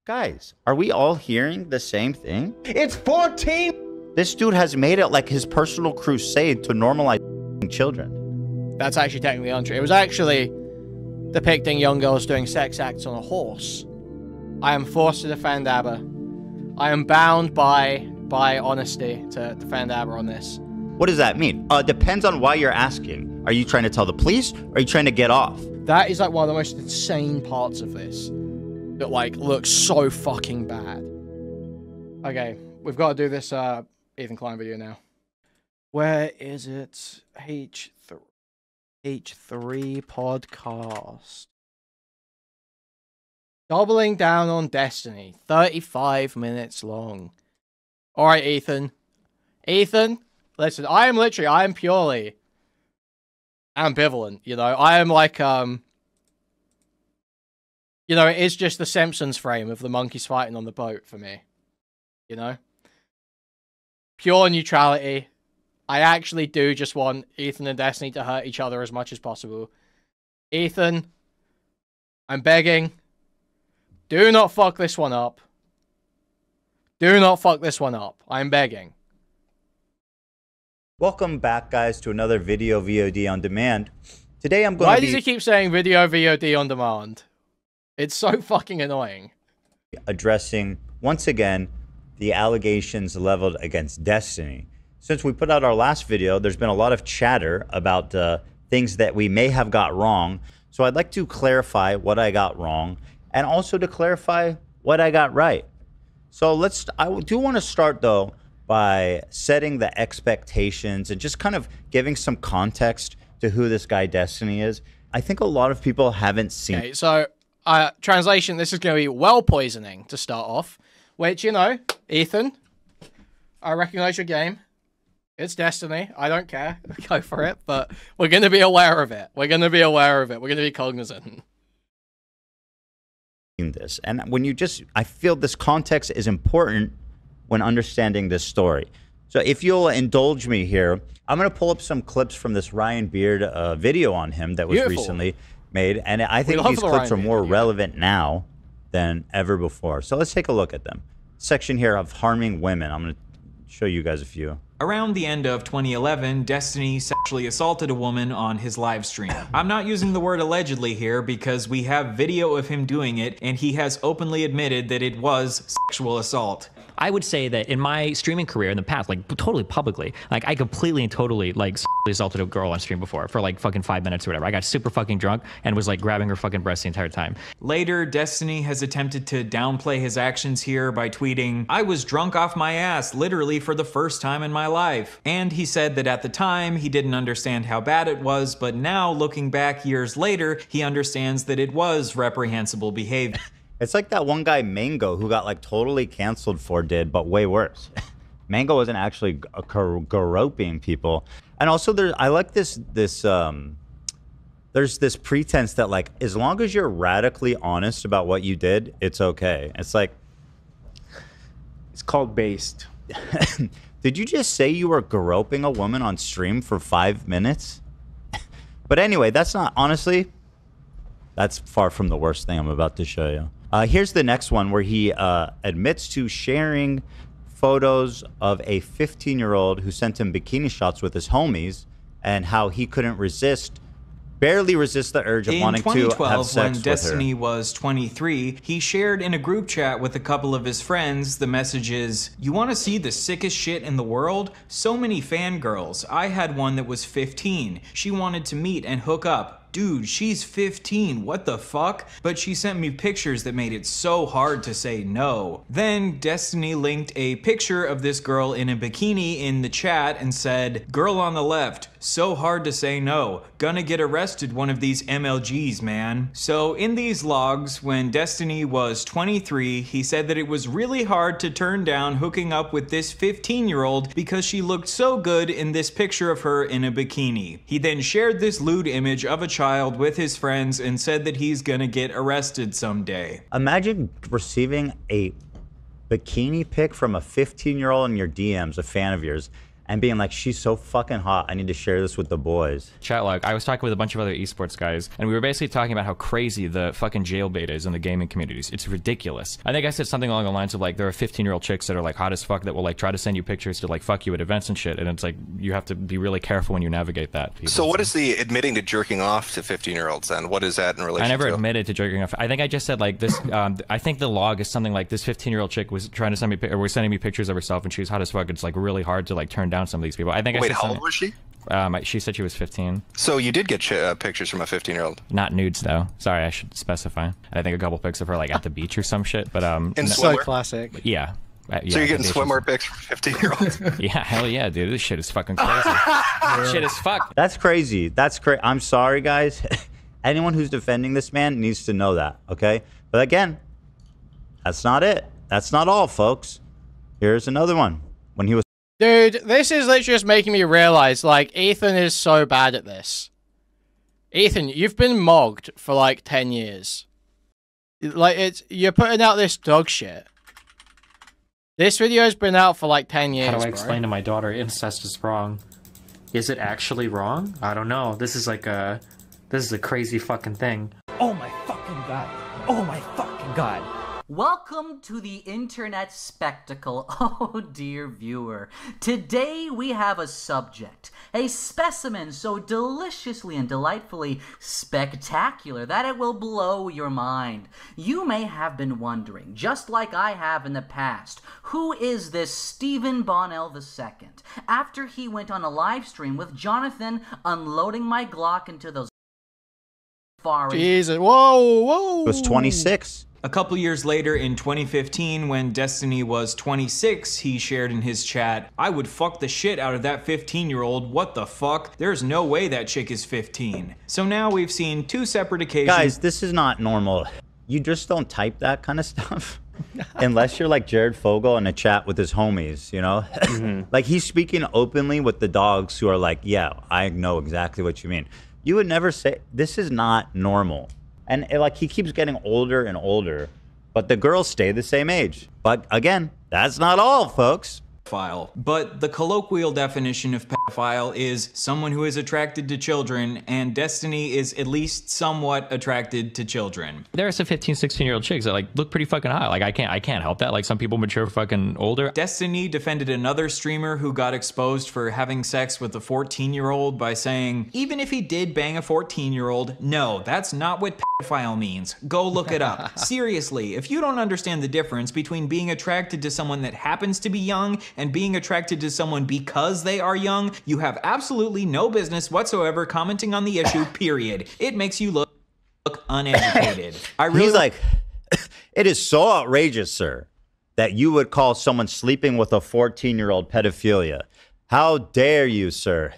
Guys, are we all hearing the same thing? It's 14! This dude has made it like his personal crusade to normalize children. That's actually technically untrue. It was actually depicting young girls doing sex acts on a horse. I am forced to defend ABBA. I am bound by honesty to defend ABBA on this. What does that mean? Depends on why you're asking. Are you trying to tell the police, or are you trying to get off? That is like one of the most insane parts of this. That like looks so fucking bad. Okay, we've got to do this Ethan Klein video now. Where is it? H3 podcast. Doubling down on Destiny. 35 minutes long. Alright, Ethan. Ethan, listen, I am purely ambivalent, you know. I am like, you know, it's just the Simpsons frame of the monkeys fighting on the boat for me. You know? Pure neutrality. I actually do just want Ethan and Destiny to hurt each other as much as possible. Ethan, I'm begging. Do not fuck this one up. Do not fuck this one up. I'm begging. Welcome back, guys, to another video VOD on demand. Today I'm going Why does he keep saying video VOD on demand? It's so fucking annoying. Addressing, once again, the allegations leveled against Destiny. Since we put out our last video, there's been a lot of chatter about things that we may have got wrong. So I'd like to clarify what I got wrong and also to clarify what I got right. So I do want to start, though, by setting the expectations and just kind of giving some context to who this guy Destiny is. I think a lot of people haven't seen. Okay, so translation, this is going to be well poisoning to start off, which, you know, Ethan, I recognize your game. It's Destiny. I don't care. Go for it. But we're going to be aware of it. We're going to be aware of it. We're going to be cognizant. This. And when I feel this context is important when understanding this story. So if you'll indulge me here, I'm going to pull up some clips from this Ryan Beard video on him that was recently made. And I think these clips are more relevant now than ever before. So let's take a look at them. Section here of harming women. I'm going to show you guys a few. Around the end of 2011, Destiny sexually assaulted a woman on his live stream. I'm not using the word allegedly here because we have video of him doing it and he has openly admitted that it was sexual assault. I would say that in my streaming career in the past, like totally publicly, like I completely and totally like assaulted a girl on stream before for like fucking 5 minutes or whatever. I got super fucking drunk and was like grabbing her fucking breast the entire time. Later, Destiny has attempted to downplay his actions here by tweeting, "I was drunk off my ass literally for the first time in my life." And he said that at the time he didn't understand how bad it was, but now looking back years later, he understands that it was reprehensible behavior. It's like that one guy, Mango, who got like totally canceled for but way worse. Mango wasn't actually groping people. And also I like there's this pretense that like, as long as you're radically honest about what you did, it's okay. It's like, It's called based. Did you just say you were groping a woman on stream for 5 minutes? But anyway, that's far from the worst thing I'm about to show you. Here's the next one where he admits to sharing photos of a 15-year-old who sent him bikini shots with his homies and how he couldn't barely resist the urge of wanting to have sex with her. In 2012, when Destiny was 23, he shared in a group chat with a couple of his friends the messages, "You want to see the sickest shit in the world? So many fangirls. I had one that was 15. She wanted to meet and hook up. Dude, she's 15, what the fuck? But she sent me pictures that made it so hard to say no." Then Destiny linked a picture of this girl in a bikini in the chat and said, "Girl on the left, so hard to say no. Gonna get arrested one of these MLGs, man." So in these logs, when Destiny was 23, he said that it was really hard to turn down hooking up with this 15-year-old because she looked so good in this picture of her in a bikini. He then shared this lewd image of a child with his friends and said that he's gonna get arrested someday. Imagine receiving a bikini pic from a 15-year-old in your DMs, a fan of yours, and being like, she's so fucking hot, I need to share this with the boys. Chat log. I was talking with a bunch of other esports guys, and we were basically talking about how crazy the fucking jailbait is in the gaming communities. It's ridiculous. I think I said something along the lines of like, there are 15-year-old chicks that are like hot as fuck that will like try to send you pictures to like fuck you at events and shit, and it's like you have to be really careful when you navigate that. People. So what is the admitting to jerking off to 15-year-olds then? What is that in relation to? I never admitted to jerking off. I think I just said like this. I think the log is something like this 15-year-old chick was trying to send me, or was sending me pictures of herself, and she was hot as fuck. It's like really hard to like turn down some of these people. I think. Wait, how old was she? She said she was 15. So you did get pictures from a 15-year-old? Not nudes though. Sorry, I should specify. I think a couple pics of her like at the beach or some shit. But So classic. Yeah. So you're getting swimwear pics from 15-year-olds? Yeah, hell yeah, dude. This shit is fucking crazy. Shit is fuck. That's crazy. That's crazy. I'm sorry, guys. Anyone who's defending this man needs to know that, okay? But again, that's not it. That's not all, folks. Here's another one. When he was... Dude, this is literally just making me realize, like, Ethan is so bad at this. Ethan, you've been mogged for, like, 10 years. Like, you're putting out this dog shit. This video's been out for, like, 10 years, How do I explain to my daughter incest is wrong? Is it actually wrong? I don't know. This is like a... This is a crazy fucking thing. Oh my fucking god. Oh my fucking god. Welcome to the internet spectacle, oh dear viewer. Today we have a subject, a specimen so deliciously and delightfully spectacular that it will blow your mind. You may have been wondering, just like I have in the past, who is this Stephen Bonnell II? After he went on a live stream with Jonathan unloading my Glock into those Jesus, whoa, whoa. It was 26. A couple years later in 2015, when Destiny was 26, he shared in his chat, "I would fuck the shit out of that 15-year-old, what the fuck? There's no way that chick is 15. So now we've seen two separate occasions. Guys, this is not normal. You just don't type that kind of stuff. Unless you're like Jared Fogle in a chat with his homies, you know? Like he's speaking openly with the dogs who are like, yeah, I know exactly what you mean. You would never say, this is not normal. And like he keeps getting older and older, but the girls stay the same age. But again, that's not all, folks. But the colloquial definition of pedophile is someone who is attracted to children, and Destiny is at least somewhat attracted to children. There are some 15, 16-year-old chicks that like look pretty fucking hot. Like I can't help that. Like some people mature fucking older. Destiny defended another streamer who got exposed for having sex with a 14-year-old by saying, even if he did bang a 14-year-old, no, that's not what pedophile means. Go look it up. Seriously, if you don't understand the difference between being attracted to someone that happens to be young and being attracted to someone because they are young, you have absolutely no business whatsoever commenting on the issue, period. It makes you look uneducated. He's like, it is so outrageous, sir, that you would call someone sleeping with a 14-year-old pedophilia. How dare you, sir?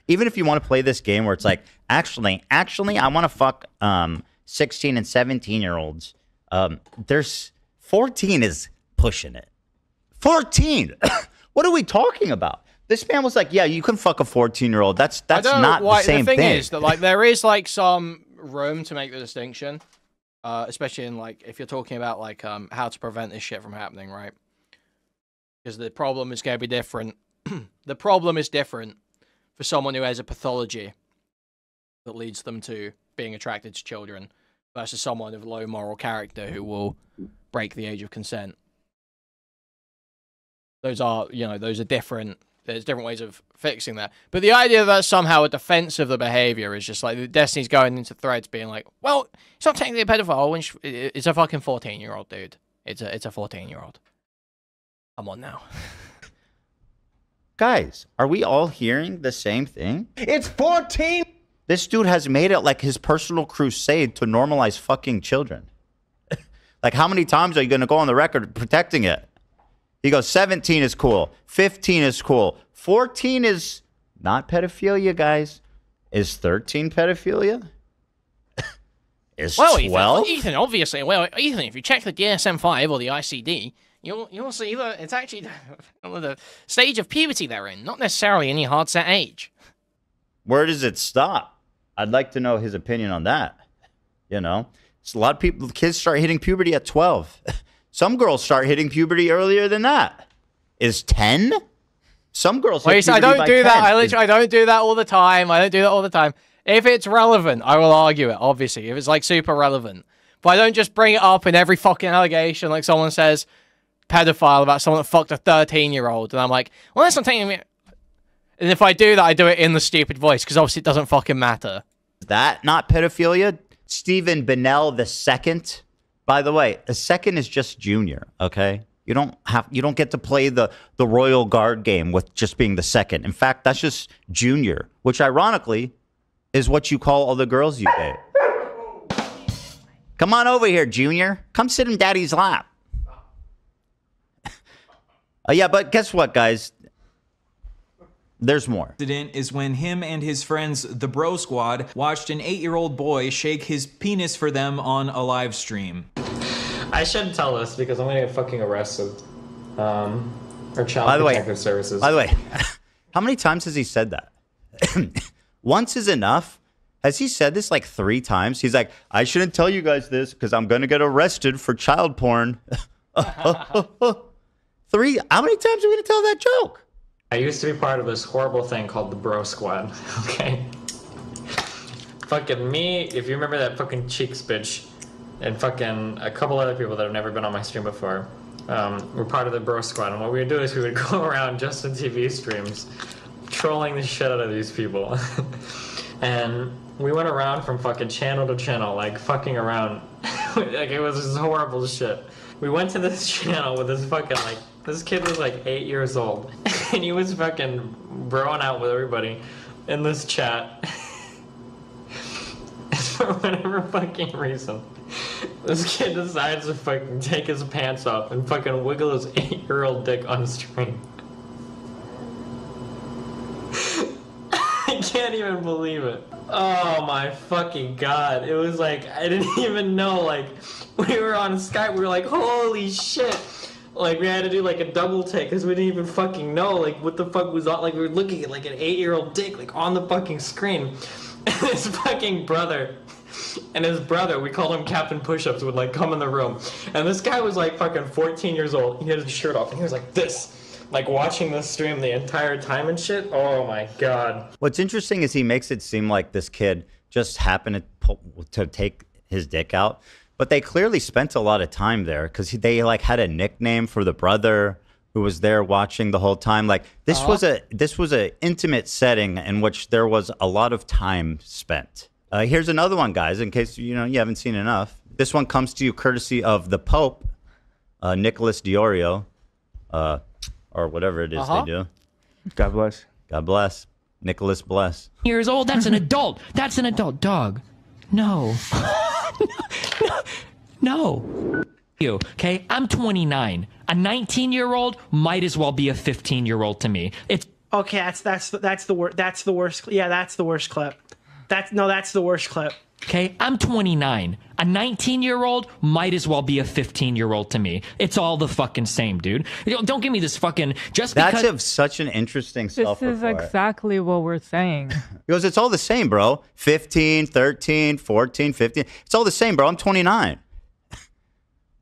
Even if you want to play this game where it's like, actually, I want to fuck 16 and 17-year-olds. There's 14 is pushing it. 14. What are we talking about? This man was like, yeah, you can fuck a 14-year-old. That's not the same thing. The thing is that like there is like some room to make the distinction, especially in like if you're talking about like how to prevent this shit from happening, right? Because the problem is going to be different. The problem is different for someone who has a pathology that leads them to being attracted to children versus someone of low moral character who will break the age of consent. Those are, you know, those are different. There's different ways of fixing that. But the idea that somehow a defense of the behavior is just like Destiny's going into threads being like, well, it's not technically a pedophile when it's a fucking 14-year-old, dude. It's a 14-year-old. Come on now. Guys, are we all hearing the same thing? It's 14. This dude has made it like his personal crusade to normalize fucking children. Like, how many times are you going to go on the record protecting it? He goes, 17 is cool. 15 is cool. 14 is not pedophilia, guys. Is 13 pedophilia? Is 12? Ethan, obviously. Well, Ethan, if you check the DSM-5 or the ICD, you'll see that it's actually the stage of puberty they're in, not necessarily any hard set age. Where does it stop? I'd like to know his opinion on that. You know, so a lot of people, kids start hitting puberty at 12. Some girls start hitting puberty earlier than that. Is 10? Some girls. Wait, I don't do that. I don't do that all the time. I don't do that all the time. If it's relevant, I will argue it, obviously. If it's, like, super relevant. But I don't just bring it up in every fucking allegation, like someone says pedophile about someone that fucked a 13-year-old. And I'm like, well, that's not taking me... And if I do that, I do it in the stupid voice, because obviously it doesn't fucking matter. That not pedophilia? Stephen Bennell II. By the way, a second is just junior, okay? You don't get to play the Royal Guard game with just being the second. In fact, that's just junior, which ironically is what you call all the girls you date. Come on over here, Junior. Come sit in Daddy's lap. Yeah, but guess what, guys? There's more. Incident is when him and his friends, the Bro Squad, watched an 8-year-old boy shake his penis for them on a live stream. I shouldn't tell this because I'm gonna get fucking arrested. Or child protective services. By the way, how many times has he said that? Once is enough. Has he said this like 3 times? He's like, I shouldn't tell you guys this because I'm gonna get arrested for child porn. 3? How many times are we gonna tell that joke? I used to be part of this horrible thing called the Bro Squad, okay? Fucking me, if you remember that fucking Cheeks bitch, and fucking a couple other people that have never been on my stream before, we're part of the Bro Squad, and what we would do is we would go around Justin TV streams, trolling the shit out of these people. And we went around from fucking channel to channel, like fucking around. Like it was this horrible shit. We went to this channel with this fucking like, this kid was like 8 years old, and he was fucking broing out with everybody in this chat. And for whatever fucking reason, this kid decides to fucking take his pants off and fucking wiggle his 8-year-old dick on stream. I can't even believe it. Oh my fucking god. It was like, I didn't even know, like, we were on Skype, we were like, holy shit. Like, we had to do, like, a double take, because we didn't even fucking know, like, what the fuck was on, like, we were looking at, like, an 8-year-old dick, like, on the fucking screen. And his fucking brother, we called him Captain Push-Ups, would, like, come in the room. And this guy was, like, fucking 14 years old. He had his shirt off, and he was like this, like, watching this stream the entire time and shit. Oh, my God. What's interesting is he makes it seem like this kid just happened to take his dick out. But they clearly spent a lot of time there because they like had a nickname for the brother who was there watching the whole time. Like this was a intimate setting in which there was a lot of time spent. Here's another one, guys, in case you haven't seen enough. This one comes to you courtesy of the Pope, Nicholas Diorio, or whatever it is they do. God bless. God bless. Nicholas bless. Years old. That's an adult. That's an adult dog. No. No. You, okay? I'm 29. A 19-year-old might as well be a 15-year-old to me. It's Okay, that's the worst. Yeah, that's the worst clip. That's the worst clip. okay. I'm 29. A 19-year-old might as well be a 15-year-old to me. It's all the fucking same, dude. Don't give me this fucking just because. That's such an interesting self-report. This is exactly what we're saying. Because it's all the same, bro. 15, 13, 14, 15. It's all the same, bro. I'm 29.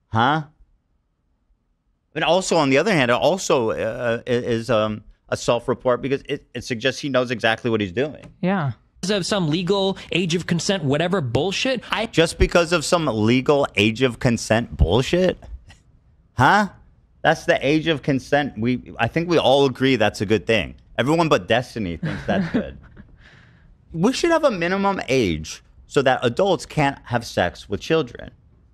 Huh? And also, on the other hand, it also is a self-report because it suggests he knows exactly what he's doing. Yeah. Of some legal age of consent, whatever bullshit. Just because of some legal age of consent bullshit? Huh? That's the age of consent. I think we all agree that's a good thing. Everyone but Destiny thinks that's good. We should have a minimum age so that adults can't have sex with children.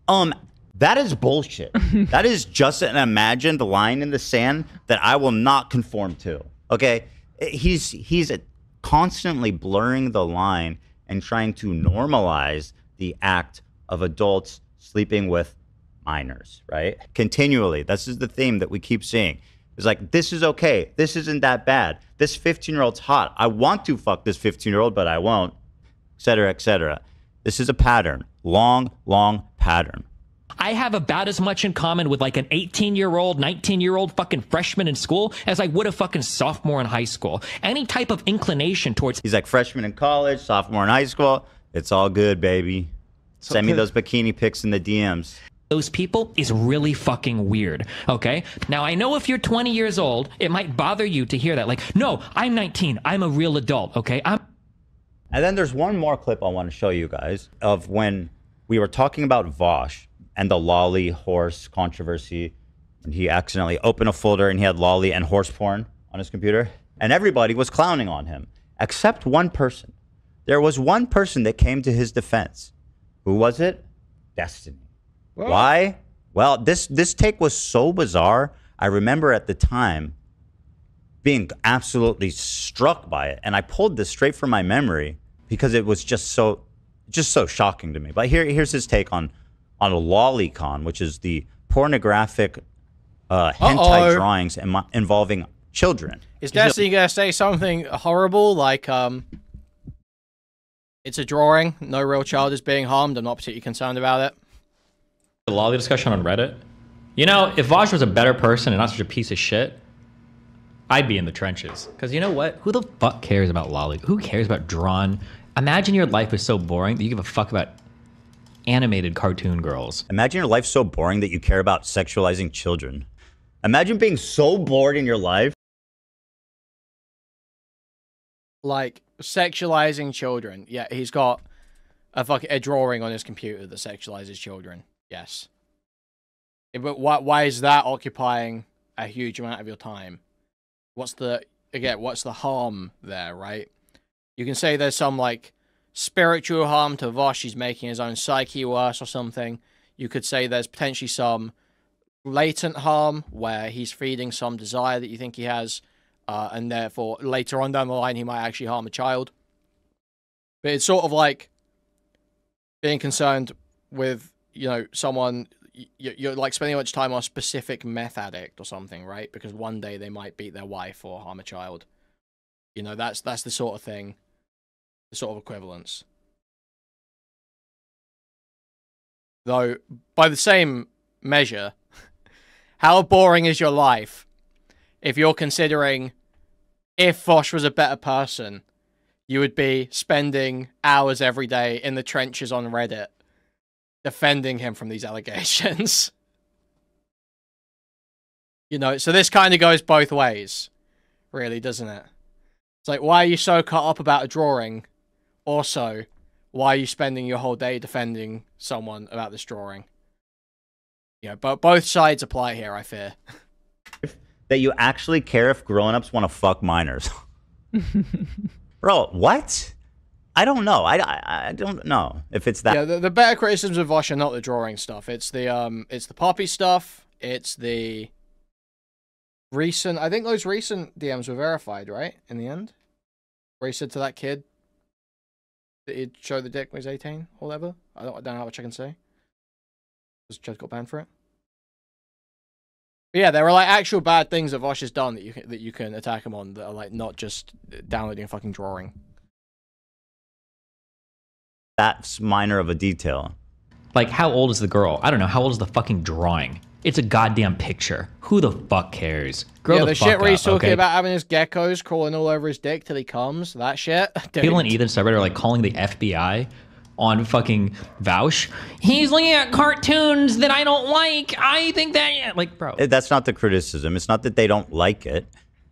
That is bullshit. That is just an imagined line in the sand that I will not conform to. Okay? He's constantly blurring the line and trying to normalize the act of adults sleeping with minors, right? Continually. This is the theme that we keep seeing. It's like, this is okay. This isn't that bad. This 15-year-old's hot. I want to fuck this 15-year-old, but I won't, et cetera, et cetera. This is a pattern. Long, long pattern. I have about as much in common with like an 18-year-old, 19-year-old fucking freshman in school as I would a fucking sophomore in high school. Any type of inclination towards... He's like freshman in college, sophomore in high school. It's all good, baby. Send me those bikini pics in the DMs. those people is really fucking weird, okay? Now, I know if you're 20 years old, it might bother you to hear that. Like, no, I'm 19. I'm a real adult, okay? And then there's one more clip I want to show you guys of when we were talking about Vosh and the lolly horse controversy. And he accidentally opened a folder and he had lolly and horse porn on his computer. And everybody was clowning on him, except one person. There was one person that came to his defense. Who was it? Destiny. What? Why? Well, this take was so bizarre. I remember at the time being absolutely struck by it. And I pulled this straight from my memory because it was just so shocking to me. But here's his take on a lolicon, which is the pornographic hentai drawings involving children. Is Destiny going to say something horrible like, it's a drawing, no real child is being harmed, I'm not particularly concerned about it? The lolly discussion on Reddit. You know, if Vaj was a better person and not such a piece of shit, I'd be in the trenches. Because you know what? Who the fuck cares about lolly? Who cares about drawn? Imagine your life is so boring that you give a fuck about animated cartoon girls. Imagine your life so boring that you care about sexualizing children. Imagine being so bored in your life. Like, sexualizing children. Yeah, he's got a drawing on his computer that sexualizes children. Yes. But why is that occupying a huge amount of your time? What's the harm there, right? You can say there's some, like, spiritual harm to Vosh. He's making his own psyche worse or something. You could say there's potentially some latent harm where he's feeding some desire that you think he has, and therefore later on down the line he might actually harm a child. But it's sort of like being concerned with, you know, someone, you're like spending much time on a specific meth addict or something, right? Because one day they might beat their wife or harm a child. You know, that's the sort of thing, the sort of equivalence. Though, by the same measure, how boring is your life if you're considering if Vosh was a better person, you would be spending hours every day in the trenches on Reddit defending him from these allegations. You know, so this kind of goes both ways, really, doesn't it? It's like, why are you so caught up about a drawing? Also, why are you spending your whole day defending someone about this drawing? Yeah, but both sides apply here, I fear. That you actually care if grown-ups want to fuck minors. Bro, what? I don't know. I don't know if it's that. Yeah, the better criticisms of Vosh are not the drawing stuff. It's the poppy stuff. It's the recent. I think those recent DMs were verified, right? In the end, where he said to that kid that he'd show the dick when he was 18 or whatever. I don't know how much I can say. Because Chad got banned for it. But yeah, there are like actual bad things that Vosh has done that you can attack him on that are like not just downloading a fucking drawing. That's minor of a detail. Like, how old is the girl? I don't know. How old is the fucking drawing? It's a goddamn picture. Who the fuck cares? Grow the fuck shit where he's up, talking okay? about having his geckos crawling all over his dick till he comes. That shit. Dude. People in Ethan's subreddit are like calling the FBI on fucking Vouch. He's looking at cartoons that I don't like. I think that, like, bro. That's not the criticism. It's not that they don't like it.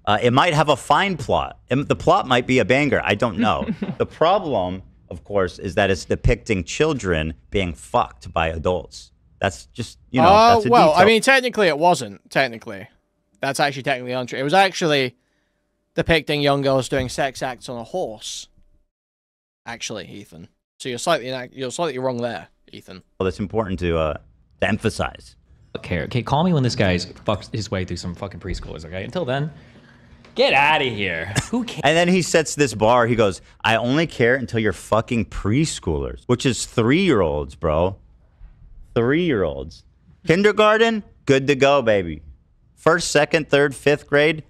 It might have a fine plot. The plot might be a banger. I don't know. The problem, of course, is that it's depicting children being fucked by adults. That's just, you know, that's a well, detail. I mean, technically it wasn't. Technically. That's actually technically untrue. It was actually depicting young girls doing sex acts on a horse. Actually, Ethan. So you're slightly wrong there, Ethan. Well, that's important to emphasize. Okay, call me when this guy's fucks his way through some fucking preschoolers, okay? Until then, get out of here. Who cares? And then he sets this bar. He goes, I only care until you're fucking preschoolers, which is 3-year-olds, bro. 3-year-olds. Kindergarten, good to go, baby. First, second, third, fifth grade,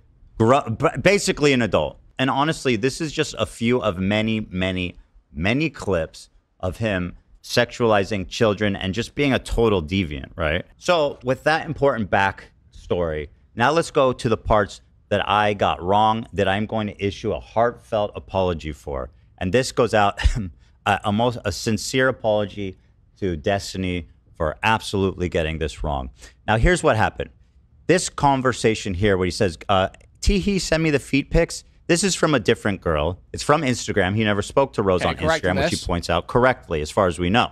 basically an adult. And honestly, this is just a few of many, many, many clips of him sexualizing children and just being a total deviant, right? So with that important backstory, now let's go to the parts that I got wrong, that I'm going to issue a heartfelt apology for. And this goes out, a sincere apology to Destiny for absolutely getting this wrong. Now, here's what happened. This conversation here where he says, Teehee, send me the feet pics. This is from a different girl. It's from Instagram. He never spoke to Rose on Instagram, which he points out correctly, as far as we know.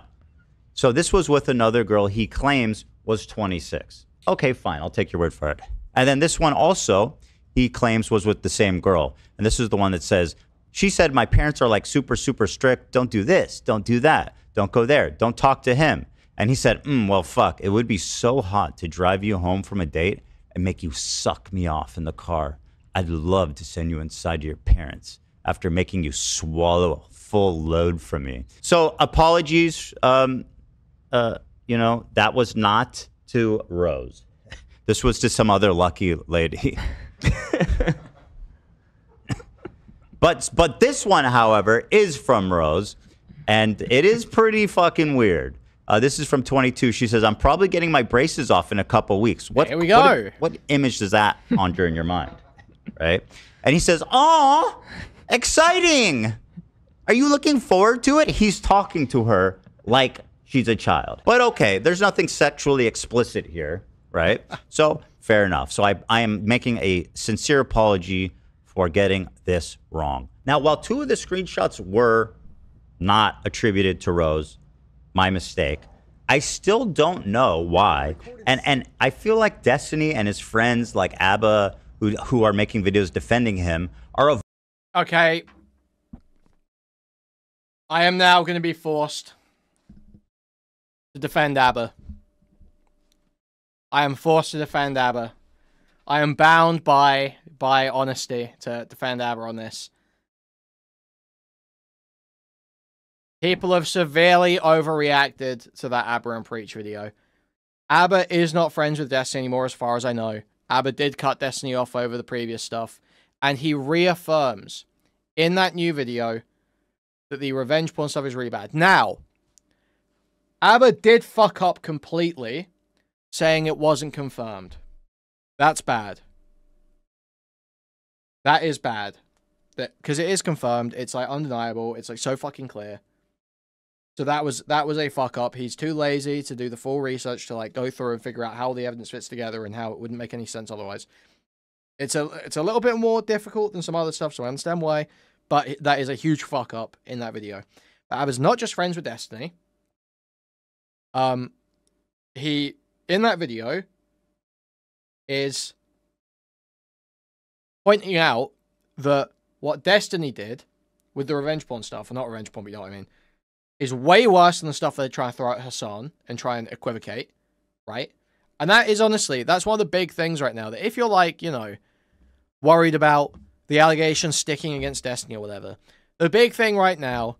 So this was with another girl he claims was 26. Okay, fine. I'll take your word for it. And then this one also, he claims was with the same girl. And this is the one that says, she said, my parents are like super, super strict. Don't do this. Don't do that. Don't go there. Don't talk to him. And he said, well, fuck. It would be so hot to drive you home from a date and make you suck me off in the car. I'd love to send you inside to your parents after making you swallow a full load from me. So apologies. You know, that was not to Rose. This was to some other lucky lady. But this one, however, is from Rose, and it is pretty fucking weird. This is from 22. She says, I'm probably getting my braces off in a couple weeks. Here we go. What image does that conjure in your mind? Right? And he says, aw, exciting. Are you looking forward to it? He's talking to her like she's a child. But okay, there's nothing sexually explicit here, right? So fair enough. So I am making a sincere apology for getting this wrong. Now, while two of the screenshots were not attributed to Rose, my mistake, I still don't know why. And I feel like Destiny and his friends like Abba, who are making videos defending him, are okay. I am now going to be forced to defend Abba. I am forced to defend Abba. I am bound by honesty to defend Abba on this. People have severely overreacted to that Abba and Preach video. Abba is not friends with Destiny anymore as far as I know. Abba did cut Destiny off over the previous stuff. And he reaffirms in that new video that the revenge porn stuff is really bad. Now, Abba did fuck up completely saying it wasn't confirmed. That's bad. That is bad. Because it is confirmed. It's like undeniable. It's like so fucking clear. So that was a fuck up. He's too lazy to do the full research to like go through and figure out how the evidence fits together and how it wouldn't make any sense otherwise. It's a little bit more difficult than some other stuff, so I understand why. But that is a huge fuck up in that video. But Abba's not just friends with Destiny. He in that video is pointing out that what Destiny did with the revenge porn stuff, or not revenge porn, but you know what I mean, is way worse than the stuff they try to throw at Hassan and try and equivocate, right? And that is honestly, that's one of the big things right now, that if you're like, you know, worried about the allegations sticking against Destiny or whatever, the big thing right now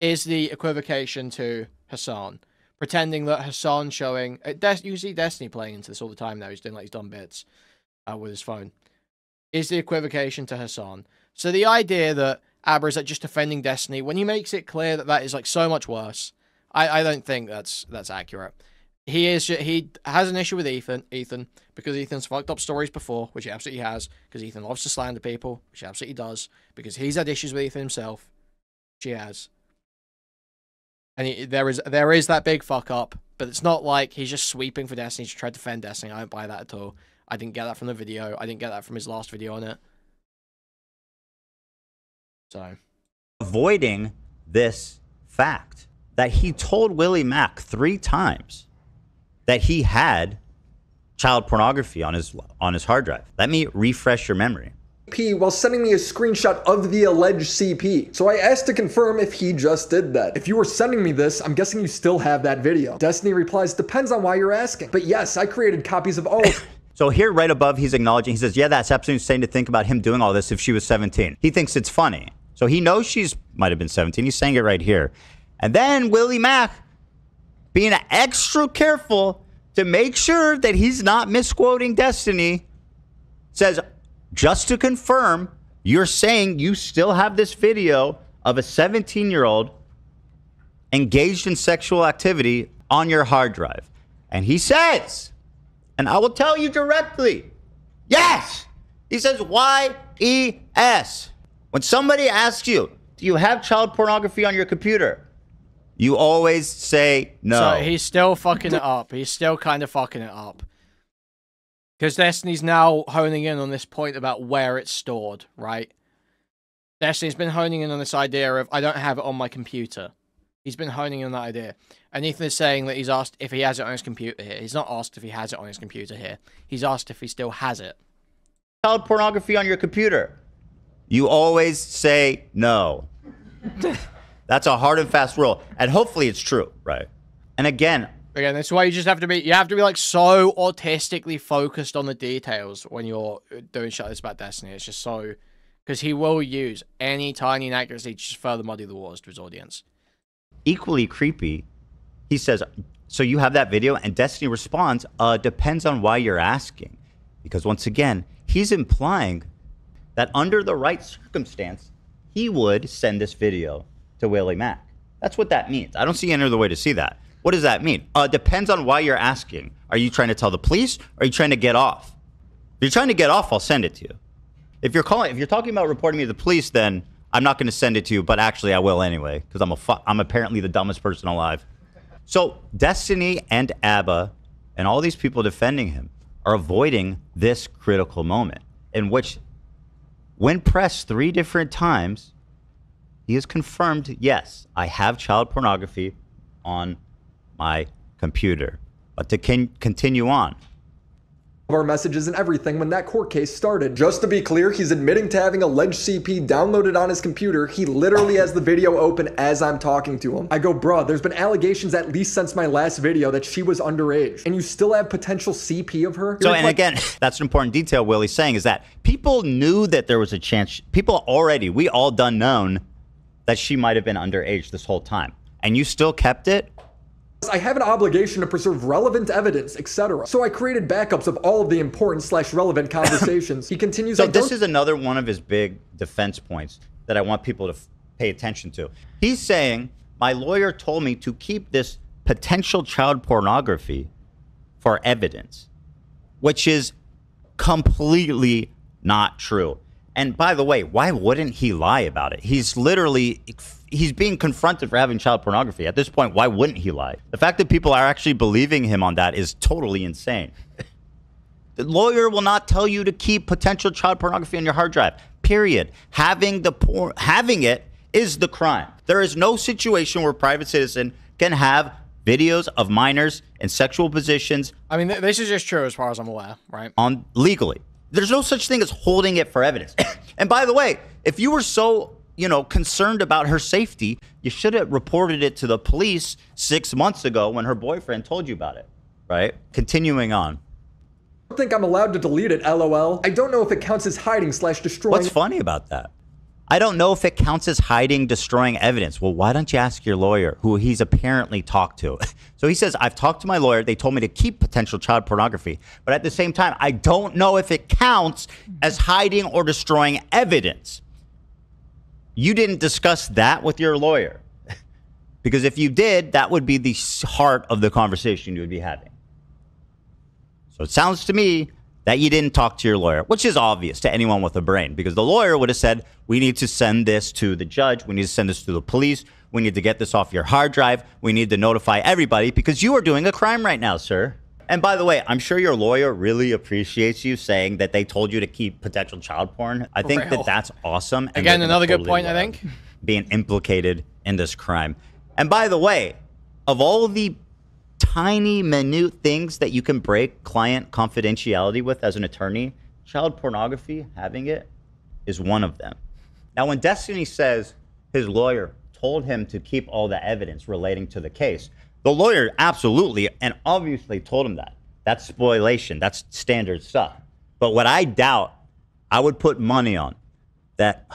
is the equivocation to Hassan. Pretending that Hassan showing... you see Destiny playing into this all the time now. He's doing like his dumb bits with his phone. Is the equivocation to Hassan. So the idea that Abba is like just defending Destiny, when he makes it clear that that is like so much worse, I don't think that's accurate. He has an issue with Ethan, because Ethan's fucked up stories before, which he absolutely has, because Ethan loves to slander people, which he absolutely does, because he's had issues with Ethan himself, which he has. And there is that big fuck up, but it's not like he's just sweeping for Destiny to try to defend Destiny. I don't buy that at all. I didn't get that from the video. I didn't get that from his last video on it. So, avoiding this fact that he told Willie Mack 3 times that he had child pornography on his hard drive. Let me refresh your memory. While sending me a screenshot of the alleged CP. So I asked to confirm if he just did that. If you were sending me this, I'm guessing you still have that video. Destiny replies, depends on why you're asking. But yes, I created copies of all. So here right above, he's acknowledging, he says, yeah, that's absolutely insane to think about him doing all this if she was 17. He thinks it's funny. So he knows she's might have been 17. He's saying it right here. And then Willie Mack being extra careful to make sure that he's not misquoting Destiny says, just to confirm, you're saying you still have this video of a 17-year-old engaged in sexual activity on your hard drive. And he says, and I will tell you directly, yes! He says, Y-E-S. When somebody asks you, do you have child pornography on your computer? You always say no. So he's still fucking it up. He's still kind of fucking it up. Because Destiny's now honing in on this point about where it's stored, right? Destiny's been honing in on this idea of, I don't have it on my computer. He's been honing in on that idea. And Ethan is saying that he's asked if he has it on his computer here. He's not asked if he has it on his computer here. He's asked if he still has it. Child pornography on your computer. You always say no. That's a hard and fast rule. And hopefully it's true, right? And again, that's why you just have to be, like so autistically focused on the details when you're doing shit like this about Destiny. It's just so, because he will use any tiny inaccuracy to just further muddy the waters to his audience. Equally creepy, he says, so you have that video, and Destiny responds, depends on why you're asking. Because once again, he's implying that under the right circumstance, he would send this video to Willie Mack. That's what that means. I don't see any other way to see that. What does that mean? Depends on why you're asking. Are you trying to tell the police, or are you trying to get off? If you're trying to get off, I'll send it to you. If you're talking about reporting me to the police, then I'm not going to send it to you, but actually I will anyway, because I'm apparently the dumbest person alive. So Destiny and ABBA and all these people defending him are avoiding this critical moment in which, when pressed 3 different times, he has confirmed, yes, I have child pornography on my computer. But to continue on, our messages and everything when that court case started. Just to be clear, he's admitting to having alleged CP downloaded on his computer. He literally has the video open as I'm talking to him. I go, bruh, there's been allegations at least since my last video that she was underage, and you still have potential CP of her? So, and again, that's an important detail Willie's saying, is that people knew that there was a chance. We all done known that she might have been underage this whole time, and you still kept it? I have an obligation to preserve relevant evidence, etc. So I created backups of all of the important / relevant conversations. He continues. So this is another one of his big defense points that I want people to pay attention to. He's saying, my lawyer told me to keep this potential child pornography for evidence, which is completely not true. And by the way, why wouldn't he lie about it? He's being confronted for having child pornography. At this point, why wouldn't he lie? The fact that people are actually believing him on that is totally insane. The lawyer will not tell you to keep potential child pornography on your hard drive, period. Having it is the crime. There is no situation where a private citizen can have videos of minors in sexual positions. I mean, this is just true as far as I'm aware, right? Legally. There's no such thing as holding it for evidence. And by the way, if you were so, concerned about her safety, you should have reported it to the police 6 months ago when her boyfriend told you about it, right? Continuing on. I don't think I'm allowed to delete it, LOL. I don't know if it counts as hiding / destroying. What's funny about that? I don't know if it counts as hiding, destroying evidence. Well, why don't you ask your lawyer, who he's apparently talked to? So he says, I've talked to my lawyer. They told me to keep potential child pornography. But at the same time, I don't know if it counts as hiding or destroying evidence. You didn't discuss that with your lawyer. Because if you did, that would be the heart of the conversation you would be having. So it sounds to me that you didn't talk to your lawyer, which is obvious to anyone with a brain, because the lawyer would have said, we need to send this to the judge. We need to send this to the police. We need to get this off your hard drive. We need to notify everybody because you are doing a crime right now, sir. And by the way, I'm sure your lawyer really appreciates you saying that they told you to keep potential child porn. I think that that's awesome. And again, another good point, I think. Being implicated in this crime. And by the way, of all the tiny, minute things that you can break client confidentiality with as an attorney, child pornography, having it, is one of them. Now, when Destiny says his lawyer told him to keep all the evidence relating to the case, the lawyer absolutely and obviously told him that. That's spoliation. That's standard stuff. But what I doubt, I would put money on, that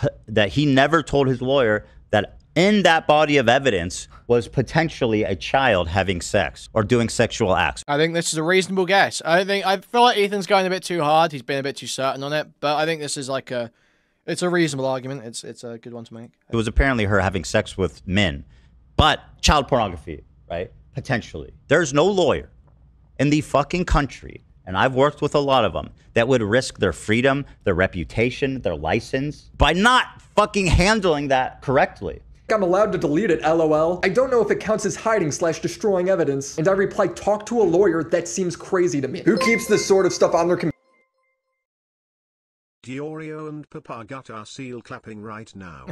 he never told his lawyer that in that body of evidence was potentially a child having sex or doing sexual acts. I think this is a reasonable guess. I feel like Ethan's going a bit too hard. He's been a bit too certain on it, but I think this is like it's a reasonable argument. It's a good one to make. It was apparently her having sex with men, but child pornography, right? Potentially. There's no lawyer in the fucking country, and I've worked with a lot of them, that would risk their freedom, their reputation, their license by not fucking handling that correctly. I'm allowed to delete it, LOL. I don't know if it counts as hiding / destroying evidence. And I reply, talk to a lawyer, that seems crazy to me. Who keeps this sort of stuff on their computer? Diorio and Papagut are seal clapping right now.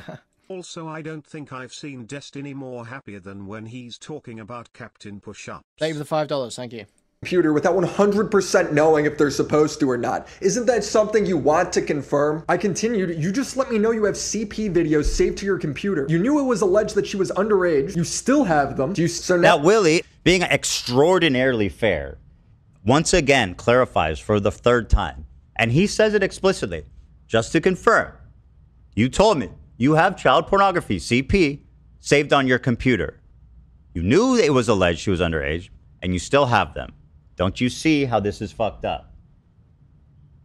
Also, I don't think I've seen Destiny more happier than when he's talking about Captain Push-Ups. Thank you for the $5, thank you. Computer without 100% knowing if they're supposed to or not. Isn't that something you want to confirm? I continued, you just let me know you have CP videos saved to your computer. You knew it was alleged that she was underage. You still have them. So now Willie, being extraordinarily fair, once again clarifies for the third time. And he says it explicitly, just to confirm. You told me you have child pornography, CP, saved on your computer. You knew it was alleged she was underage, and you still have them. Don't you see how this is fucked up?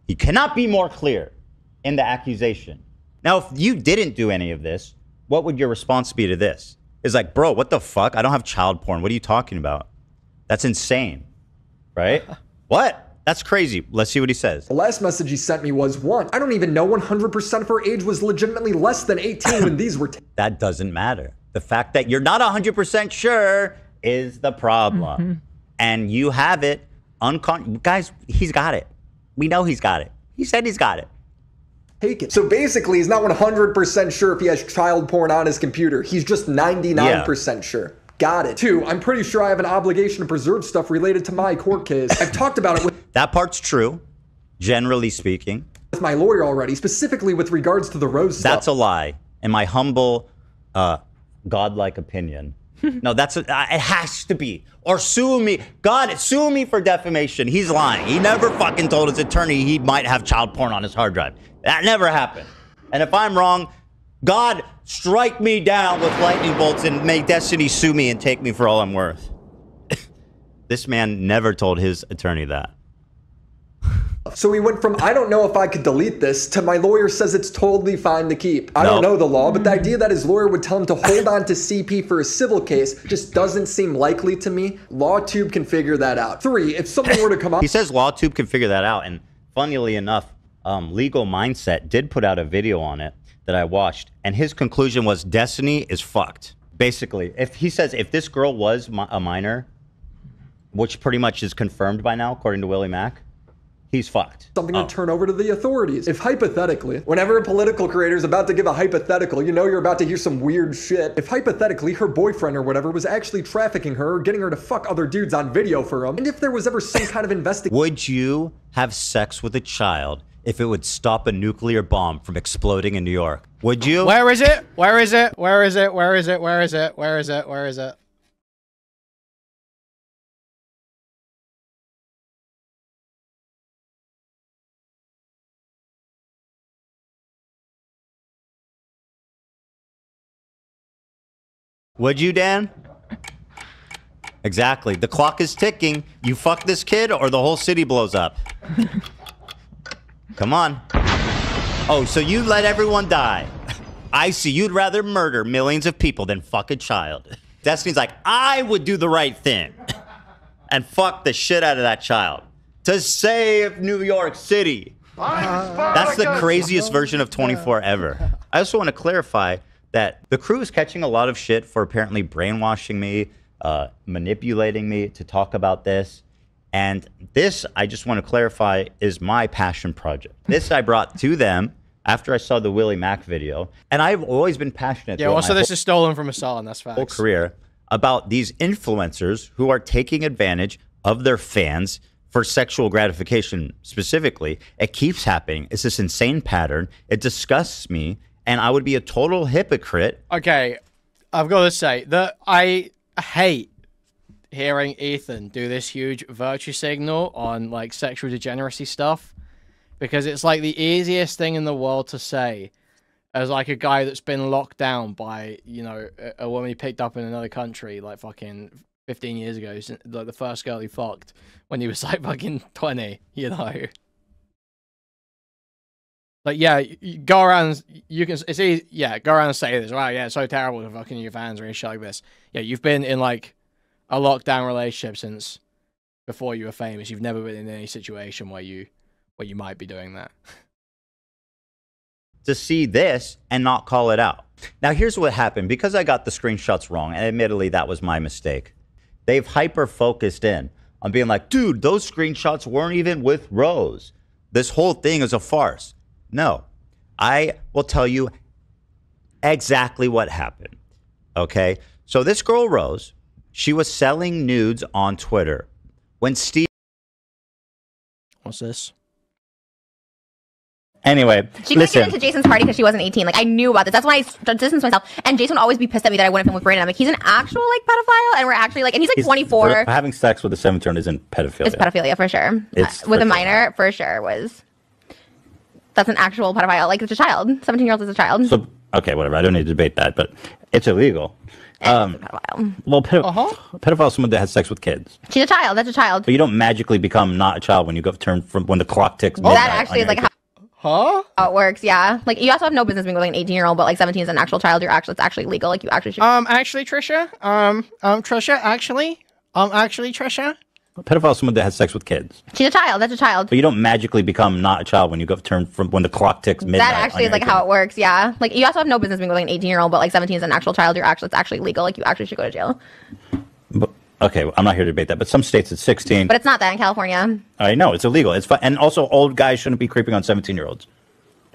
He cannot be more clear in the accusation. Now, if you didn't do any of this, what would your response be to this? It's like, bro, what the fuck? I don't have child porn. What are you talking about? That's insane, right? What? That's crazy. Let's see what he says. The last message he sent me was, 1, I don't even know 100% of her age was legitimately less than 18 when these were That doesn't matter. The fact that you're not 100% sure is the problem. And you have it. Guys, he's got it. We know he's got it. He said he's got it. Taken. So basically, he's not 100% sure if he has child porn on his computer. He's just 99% sure. Got it. 2, I'm pretty sure I have an obligation to preserve stuff related to my court case. I've talked about it with... That part's true, generally speaking. ...with my lawyer already, specifically with regards to the Rose stuff. That's a lie. In my humble, godlike opinion. No, it has to be. Or sue me. God, sue me for defamation. He's lying. He never fucking told his attorney he might have child porn on his hard drive. That never happened. And if I'm wrong, God, strike me down with lightning bolts and make Destiny sue me and take me for all I'm worth. This man never told his attorney that. So he went from, I don't know if I could delete this, to my lawyer says it's totally fine to keep. I don't know the law, but the idea that his lawyer would tell him to hold on to CP for a civil case just doesn't seem likely to me. LawTube can figure that out. 3, if something were to come up... He says LawTube can figure that out, and funnily enough, Legal Mindset did put out a video on it that I watched, and his conclusion was Destiny is fucked. Basically, he says if this girl was a minor, which pretty much is confirmed by now, according to Willie Mack, he's fucked. Something to turn over to the authorities. If hypothetically, whenever a political creator is about to give a hypothetical, you know you're about to hear some weird shit. If hypothetically her boyfriend or whatever was actually trafficking her or getting her to fuck other dudes on video for him, and if there was ever some kind of investigation... Would you have sex with a child if it would stop a nuclear bomb from exploding in New York? Would you? Where is it? Where is it? Where is it? Where is it? Where is it? Where is it? Where is it? Would you, Dan? Exactly. The clock is ticking. You fuck this kid or the whole city blows up. Come on. Oh, so you let everyone die. I see. You'd rather murder millions of people than fuck a child. Destiny's like, I would do the right thing and fuck the shit out of that child to save New York City. That's the craziest version of 24 ever. I also want to clarify that the crew is catching a lot of shit for apparently brainwashing me, manipulating me to talk about this. And this, I just want to clarify, is my passion project. This I brought to them after I saw the Willie Mack video. And I've always been passionate. Yeah, also this is stolen from Assault, and that's facts. Whole career about these influencers who are taking advantage of their fans for sexual gratification specifically. It keeps happening. It's this insane pattern. It disgusts me. And I would be a total hypocrite. Okay, I've got to say that I hate hearing Ethan do this huge virtue signal on like sexual degeneracy stuff, because it's like the easiest thing in the world to say as like a guy that's been locked down by, you know, a woman he picked up in another country like fucking 15 years ago, like the first girl he fucked when he was like fucking 20, you know. Like, yeah, you go around, you can, it's easy, yeah, go around and say this, wow, yeah, it's so terrible to fucking your fans or shit like this. Yeah, you've been in, like, a lockdown relationship since before you were famous. You've never been in any situation where you might be doing that. To see this and not call it out. Now, here's what happened. Because I got the screenshots wrong, and admittedly, that was my mistake. They've hyper-focused in on being like, dude, those screenshots weren't even with Rose. This whole thing is a farce. No. I will tell you exactly what happened. Okay? So this girl, Rose, she was selling nudes on Twitter. When Steve... What's this? Anyway, she couldn't get into Jason's party because she wasn't 18. Like, I knew about this. That's why I distanced myself. And Jason would always be pissed at me that I wouldn't film with Brandon. I'm like, he's an actual, like, pedophile, and we're actually, like, and he's, like, 24. Having sex with a 17-year-old isn't pedophilia. It's pedophilia, for sure. With a minor, for sure, was... That's an actual pedophile. Like, it's a child. 17-year-old is a child. So, okay, whatever. I don't need to debate that, but it's illegal. Pedophile. Well, pedophile is someone that has sex with kids. She's a child. That's a child. But you don't magically become not a child when you go turn from when the clock ticks. That actually is, like, how it works, yeah. Like, you also have no business being with, like, an 18-year-old, but, like, 17 is an actual child. It's actually legal. Like, you actually should... Actually, Trisha, Trisha. A pedophile is someone that has sex with kids. She's a child. That's a child. But you don't magically become not a child when you go turn from when the clock ticks midnight. That actually is, like, how it works, yeah. Like, you also have no business being with, like, an 18-year-old, but, like, 17 is an actual child. It's actually legal. Like, you actually should go to jail. But, okay, I'm not here to debate that, but some states it's 16. But it's not that in California. I know, it's illegal. It's fun. And also, old guys shouldn't be creeping on 17-year-olds.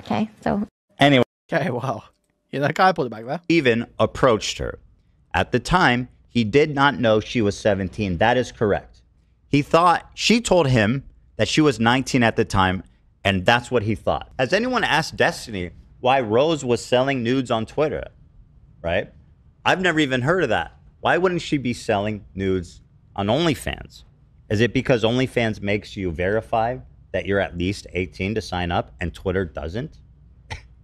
Okay, so... Anyway. Okay, well. Yeah, that guy pulled it back there. Steven approached her. At the time, he did not know she was 17. That is correct. He thought, she told him that she was 19 at the time, and that's what he thought. Has anyone asked Destiny why Rose was selling nudes on Twitter? Right? I've never even heard of that. Why wouldn't she be selling nudes on OnlyFans? Is it because OnlyFans makes you verify that you're at least 18 to sign up and Twitter doesn't?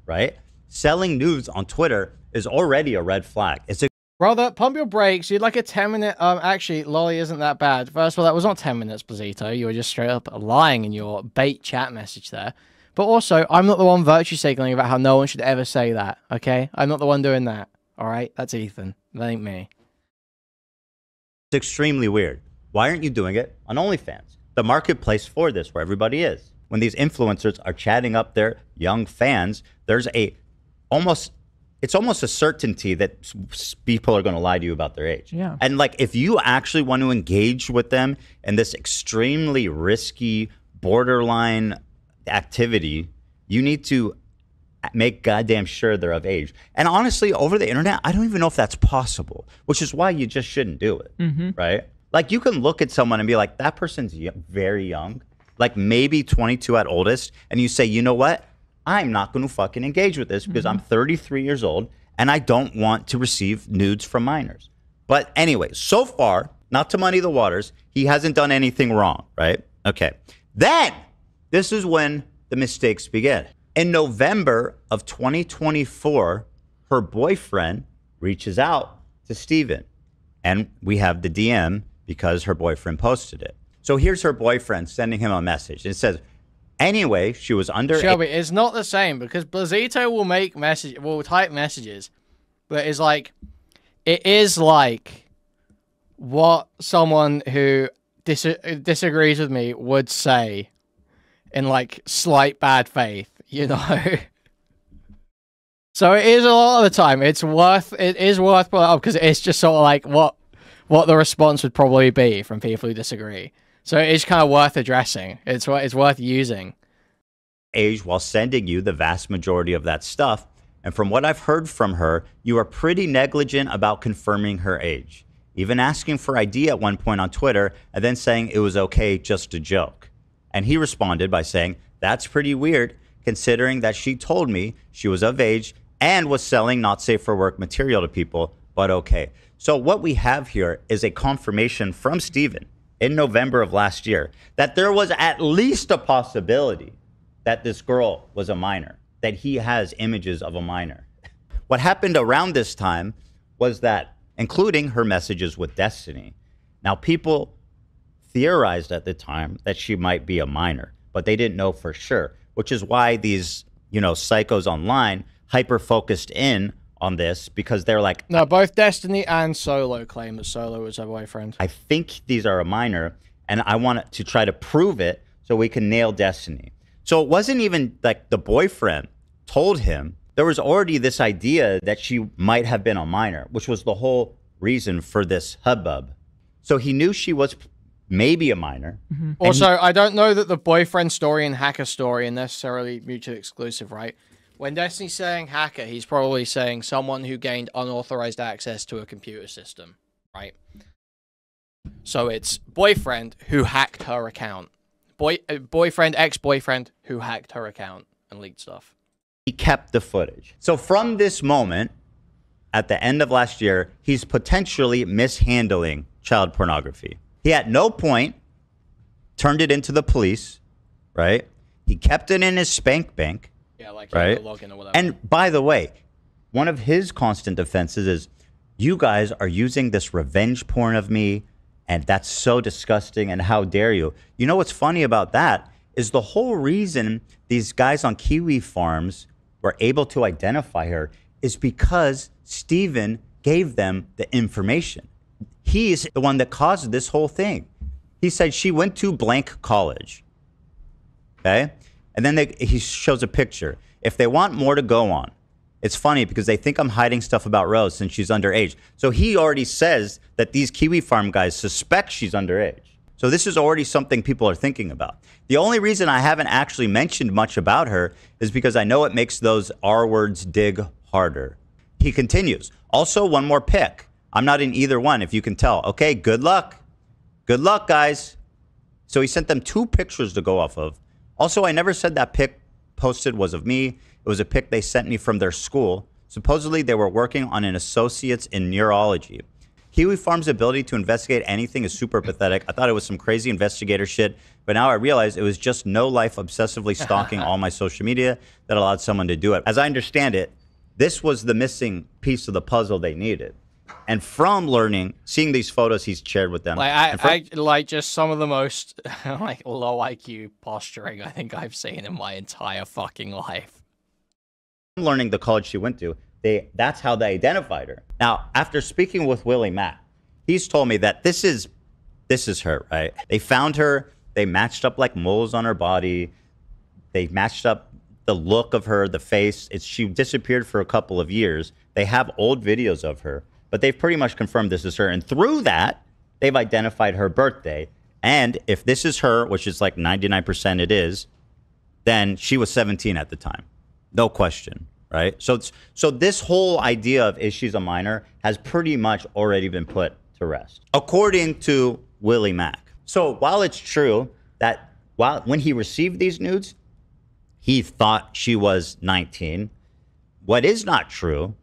Right? Selling nudes on Twitter is already a red flag. It's a Brother, pump your brakes. You'd like a 10-minute... actually, Lolly isn't that bad. First of all, that was not 10 minutes, Blazito. You were just straight up lying in your bait chat message there. But also, I'm not the one virtue signaling about how no one should ever say that, okay? I'm not the one doing that, all right? That's Ethan. That ain't me. It's extremely weird. Why aren't you doing it on OnlyFans? The marketplace for this, where everybody is. When these influencers are chatting up their young fans, there's it's almost a certainty that people are going to lie to you about their age. Yeah. And like, if you actually want to engage with them in this extremely risky, borderline activity, you need to make goddamn sure they're of age. And honestly, over the internet, I don't even know if that's possible, which is why you just shouldn't do it, right? Like, you can look at someone and be like, that person's very young, like maybe 22 at oldest, and you say, you know what? I'm not going to fucking engage with this because I'm 33 years old and I don't want to receive nudes from minors. But anyway, so far, not to muddy the waters, he hasn't done anything wrong, right? Okay. Then, this is when the mistakes begin. In November of 2024, her boyfriend reaches out to Steven. And we have the DM because her boyfriend posted it. So here's her boyfriend sending him a message. It says, anyway, she was under... Shelby, it's not the same because Blazito will type messages, but it's like, it is like what someone who disagrees with me would say in like slight bad faith, you know? So it is a lot of the time. It is worth pulling up because it's just sort of like what the response would probably be from people who disagree. So it is kind of worth addressing. It's worth using. Age while sending you the vast majority of that stuff. And from what I've heard from her, you are pretty negligent about confirming her age. Even asking for ID at one point on Twitter and then saying it was okay, just a joke. And he responded by saying, that's pretty weird considering that she told me she was of age and was selling not safe for work material to people, but okay. So what we have here is a confirmation from Steven in November of last year that there was at least a possibility that this girl was a minor, that he has images of a minor. What happened around this time was that, including her messages with Destiny, now people theorized at the time that she might be a minor, but they didn't know for sure, which is why these, psychos online hyper-focused in on this because they're like... No, both Destiny and Solo claim that Solo was her boyfriend. I think these are a minor, and I want to try to prove it so we can nail Destiny. So it wasn't even like the boyfriend told him there was already this idea that she might have been a minor, which was the whole reason for this hubbub. So he knew she was maybe a minor. Also, I don't know that the boyfriend story and hacker story are necessarily mutually exclusive, right? When Destiny's saying hacker, he's probably saying someone who gained unauthorized access to a computer system, right? So it's boyfriend who hacked her account. Boyfriend, ex-boyfriend who hacked her account and leaked stuff. He kept the footage. So from this moment, at the end of last year, he's potentially mishandling child pornography. He at no point turned it into the police, right? He kept it in his spank bank. Yeah, like right? login or whatever. And by the way, one of his constant defenses is, you guys are using this revenge porn of me, and that's so disgusting, and how dare you? You know what's funny about that is the whole reason these guys on Kiwi farms were able to identify her is because Steven gave them the information. He's the one that caused this whole thing. He said she went to blank college. Okay? And then he shows a picture. If they want more to go on, it's funny because they think I'm hiding stuff about Rose since she's underage. So he already says that these Kiwi farm guys suspect she's underage. So this is already something people are thinking about. The only reason I haven't actually mentioned much about her is because I know it makes those R words dig harder. He continues. Also, one more pick. I'm not in either one, if you can tell. Okay, good luck. Good luck, guys. So he sent them 2 pictures to go off of. Also, I never said that pic posted was of me. It was a pic they sent me from their school. Supposedly, they were working on an associate's in neurology. Kiwi Farm's ability to investigate anything is super pathetic. I thought it was some crazy investigator shit, but now I realize it was just no-life obsessively stalking all my social media that allowed someone to do it. As I understand it, this was the missing piece of the puzzle they needed. And from seeing these photos he's shared with them. Like, I like just some of the most like low IQ posturing I think I've seen in my entire fucking life. Learning the college she went to, that's how they identified her. Now, after speaking with Willie Mack, he's told me that this is her, right? They found her, they matched up like moles on her body, they matched up the look of her, the face. She disappeared for a couple of years. They have old videos of her, but they've pretty much confirmed this is her. And through that, they've identified her birthday. And if this is her, which is like 99% it is, then she was 17 at the time. No question, right? So this whole idea of is she's a minor has pretty much already been put to rest, according to Willie Mack. So while it's true that when he received these nudes, he thought she was 19, what is not true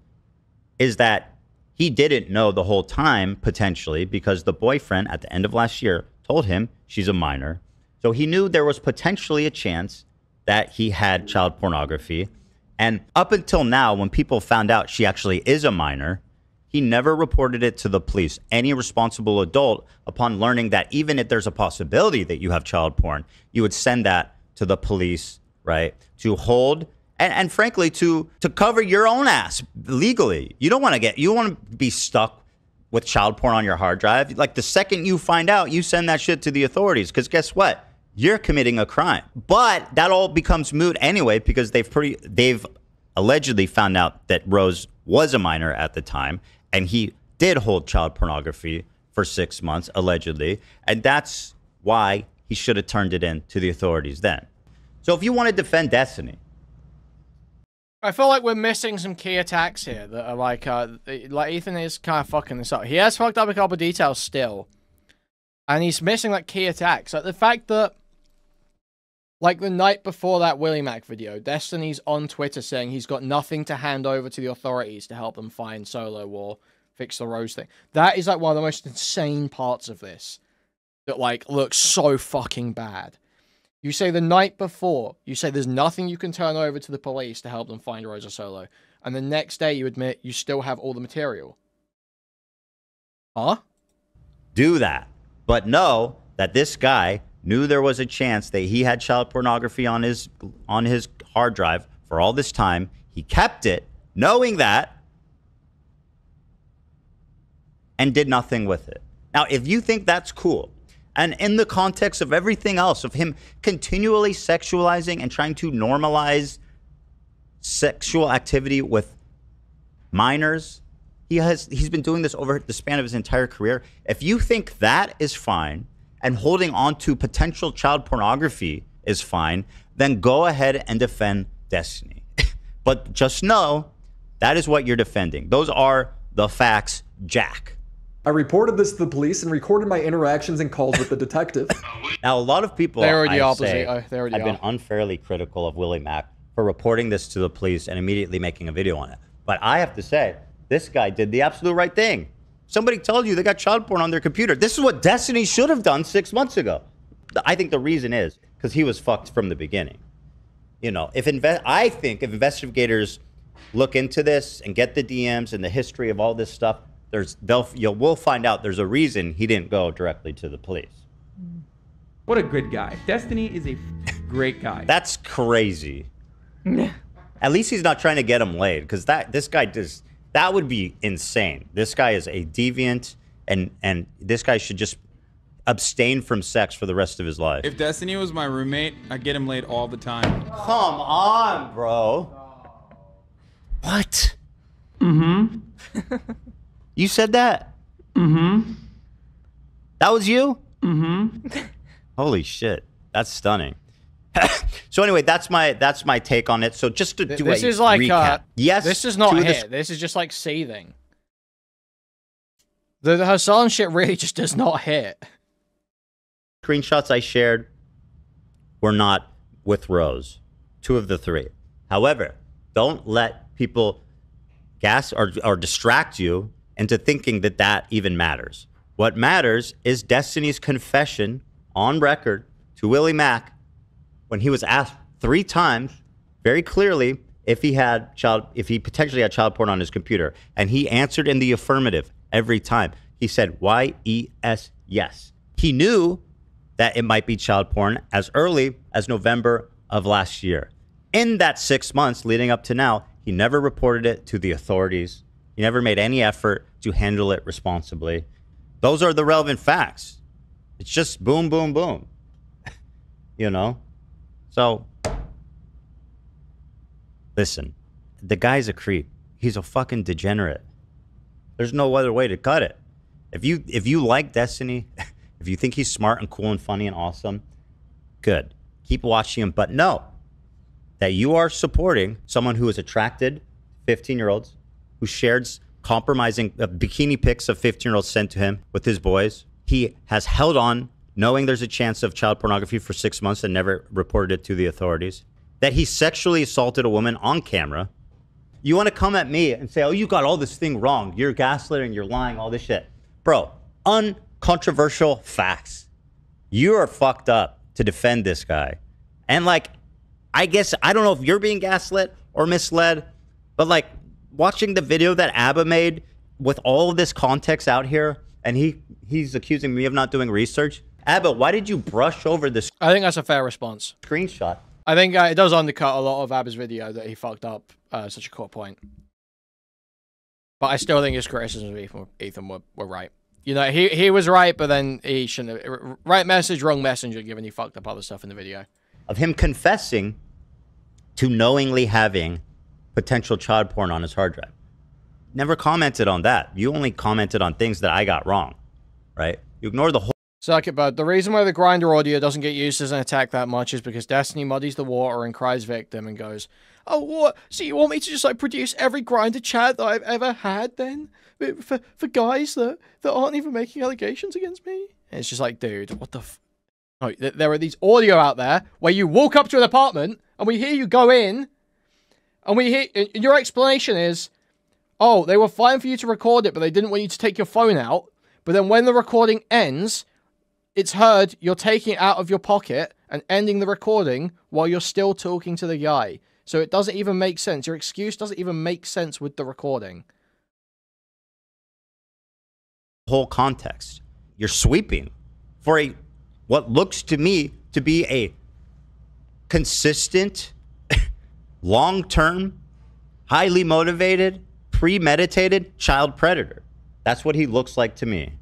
is that he didn't know the whole time, potentially, because the boyfriend at the end of last year told him she's a minor. So he knew there was potentially a chance that he had child pornography. And up until now, when people found out she actually is a minor, he never reported it to the police. Any responsible adult, upon learning that even if there's a possibility that you have child porn, you would send that to the police, right, to hold and frankly to cover your own ass legally. You don't want to be stuck with child porn on your hard drive. Like the second you find out, you send that shit to the authorities, because guess what? You're committing a crime. But that all becomes moot anyway, because they've allegedly found out that Rose was a minor at the time, and he did hold child pornography for 6 months, allegedly. And that's why he should have turned it in to the authorities then. So if you want to defend Destiny, I feel like we're missing some key attacks here that are like Ethan is kind of fucking this up. He has fucked up a couple of details still. And he's missing like key attacks. Like the fact that like the night before that Willie Mack video, Destiny's on Twitter saying he's got nothing to hand over to the authorities to help them find Solo or fix the Rose thing. That is like one of the most insane parts of this. That like looks so fucking bad. You say the night before, you say there's nothing you can turn over to the police to help them find Rose or Solo. And the next day you admit you still have all the material. Huh? Do that. But know that this guy knew there was a chance that he had child pornography on his hard drive for all this time. He kept it, knowing that, and did nothing with it. Now, if you think that's cool, and in the context of everything else, of him continually sexualizing and trying to normalize sexual activity with minors. He's been doing this over the span of his entire career. If you think that is fine and holding on to potential child pornography is fine, then go ahead and defend Destiny. But just know that is what you're defending. Those are the facts, Jack. I reported this to the police and recorded my interactions and calls with the detective. Now, a lot of people They're I the opposite. say, Have been unfairly critical of Willie Mack for reporting this to the police and immediately making a video on it. But I have to say, this guy did the absolute right thing. Somebody told you they got child porn on their computer. This is what Destiny should have done 6 months ago. I think the reason is because he was fucked from the beginning. You know, I think if investigators look into this and get the DMs and the history of all this stuff, we'll find out there's a reason he didn't go directly to the police. What a good guy. Destiny is a great guy. That's crazy. At least he's not trying to get him laid, because that would be insane. This guy is a deviant, and this guy should just abstain from sex for the rest of his life. If Destiny was my roommate, I'd get him laid all the time. Come on, bro. What? Mm-hmm. You said that? Mm-hmm. That was you? Mm-hmm. Holy shit. That's stunning. So anyway, that's my take on it. So just to do this a is like recap. Yes, this is not hit. This is just like seething. The Hassan shit really just does not hit. Screenshots I shared were not with Rose. 2 of the 3. However, don't let people gas or distract you into thinking that even matters. What matters is Destiny's confession on record to Willie Mack when he was asked 3 times very clearly if he potentially had child porn on his computer, and he answered in the affirmative every time. He said YES, yes. He knew that it might be child porn as early as November of last year. In that 6 months leading up to now, he never reported it to the authorities. He never made any effort to handle it responsibly. Those are the relevant facts. It's just boom, boom, boom. You know? So, listen, the guy's a creep. He's a fucking degenerate. There's no other way to cut it. If you like Destiny, if you think he's smart and cool and funny and awesome, good. Keep watching him. But know that you are supporting someone who is attracted to 15-year-olds, who shares compromising bikini pics of 15-year-olds sent to him with his boys. He has held on knowing there's a chance of child pornography for 6 months and never reported it to the authorities. That he sexually assaulted a woman on camera. You want to come at me and say, oh, you got all this thing wrong. You're gaslighting, you're lying, all this shit. Bro, uncontroversial facts. You are fucked up to defend this guy. And like, I guess, I don't know if you're being gaslit or misled, but like watching the video that Abba made with all of this context out here, and he's accusing me of not doing research. Abba, why did you brush over this? I think that's a fair response. Screenshot. I think it does undercut a lot of Abba's video that he fucked up such a core point. But I still think his criticisms of Ethan were right. You know, he was right, but then he shouldn't have. Right message, wrong messenger, given he fucked up other stuff in the video. Of him confessing to knowingly having potential child porn on his hard drive. Never commented on that. You only commented on things that I got wrong, right? You ignore the whole... Suck it, bud. The reason why the grinder audio doesn't get used as an attack that much is because Destiny muddies the water and cries victim and goes, oh, what? So you want me to just, like, produce every grinder chat that I've ever had, then? For guys that aren't even making allegations against me? And it's just like, dude, what the f... No, there are these audio out there where you walk up to an apartment and we hear you go in and we hear... Your explanation is, oh, they were fine for you to record it, but they didn't want you to take your phone out. But then when the recording ends, it's heard you're taking it out of your pocket and ending the recording while you're still talking to the guy. So it doesn't even make sense. Your excuse doesn't even make sense with the recording. Whole context. You're sweeping for what looks to me to be a consistent, long-term, highly motivated, premeditated child predator. That's what he looks like to me.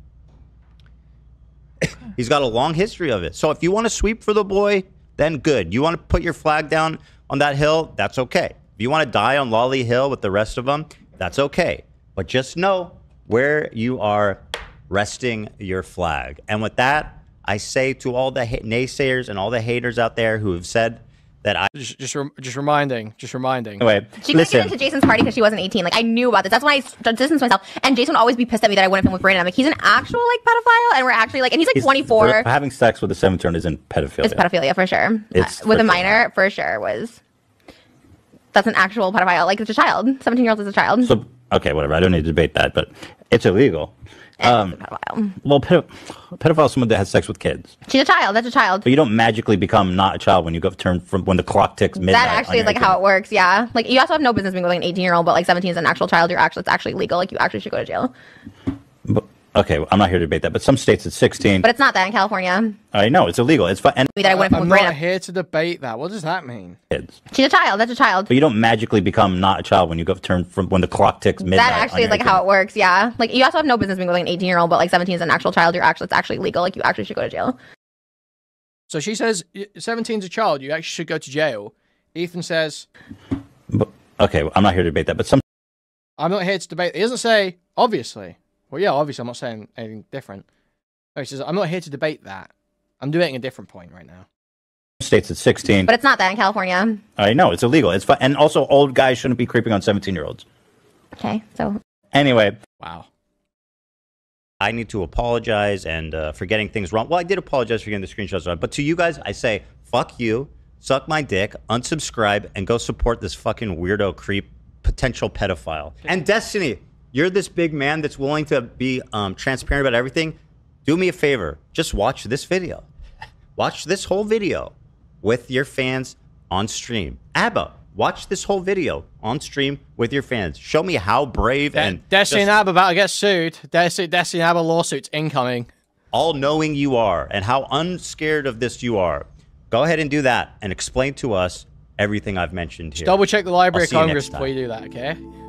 He's got a long history of it. So if you want to sweep for the boy, then good. You want to put your flag down on that hill, that's okay. If you want to die on Lolly Hill with the rest of them, that's okay. But just know where you are resting your flag. And with that, I say to all the naysayers and all the haters out there who have said that I just reminding. Anyway, she couldn't get into Jason's party because she wasn't 18. Like, I knew about this. That's why I distanced myself. And Jason would always be pissed at me that I wouldn't film with Brandon. I'm like, he's an actual like pedophile, and we're actually like, and he's like 24. Having sex with a 17-year-old isn't pedophilia. It's pedophilia for sure. It's with a minor for sure that's an actual pedophile. Like, it's a child. 17-year-old is a child. So okay, whatever. I don't need to debate that, but it's illegal. Well, pedophile is someone that has sex with kids. She's a child. That's a child. But you don't magically become not a child when you go turn from when the clock ticks midnight. That actually is like how it works. Yeah. Like, you also have no business being with like an 18-year-old, but like 17 is an actual child. It's actually legal. Like, you actually should go to jail. But, okay, I'm not here to debate that, but some states it's 16. But it's not that in California. I know it's illegal. It's fine. I'm not here to debate that. What does that mean? Kids. She's a child. That's a child. But you don't magically become not a child when you go turn from when the clock ticks midnight. That actually is like how it works. Yeah. Like, you also have no business being with like an 18-year-old, but like 17 is an actual child. It's actually legal. Like, you actually should go to jail. So she says 17 is a child. You actually should go to jail. Ethan says. But, okay, I'm not here to debate that, but some. I'm not here to debate. He doesn't say obviously. Well, yeah, obviously, I'm not saying anything different. No, he says, I'm not here to debate that. I'm debating a different point right now. States it's 16. But it's not that in California. I know, it's illegal. It's fine. And also, old guys shouldn't be creeping on 17-year-olds. Okay, so. Anyway. Wow. I need to apologize and for getting things wrong. Well, I did apologize for getting the screenshots wrong. But to you guys, I say, fuck you, suck my dick, unsubscribe, and go support this fucking weirdo creep, potential pedophile. And Destiny, you're this big man that's willing to be transparent about everything. Do me a favor. Just watch this video. Watch this whole video with your fans on stream. Abba, watch this whole video on stream with your fans. Show me how brave and Destiny and Abba about to get sued. Destiny and Abba lawsuits incoming. All-knowing you are and how unscared of this you are. Go ahead and do that and explain to us everything I've mentioned here. Just double check the Library of I'll see you Congress next before time. you do that, okay?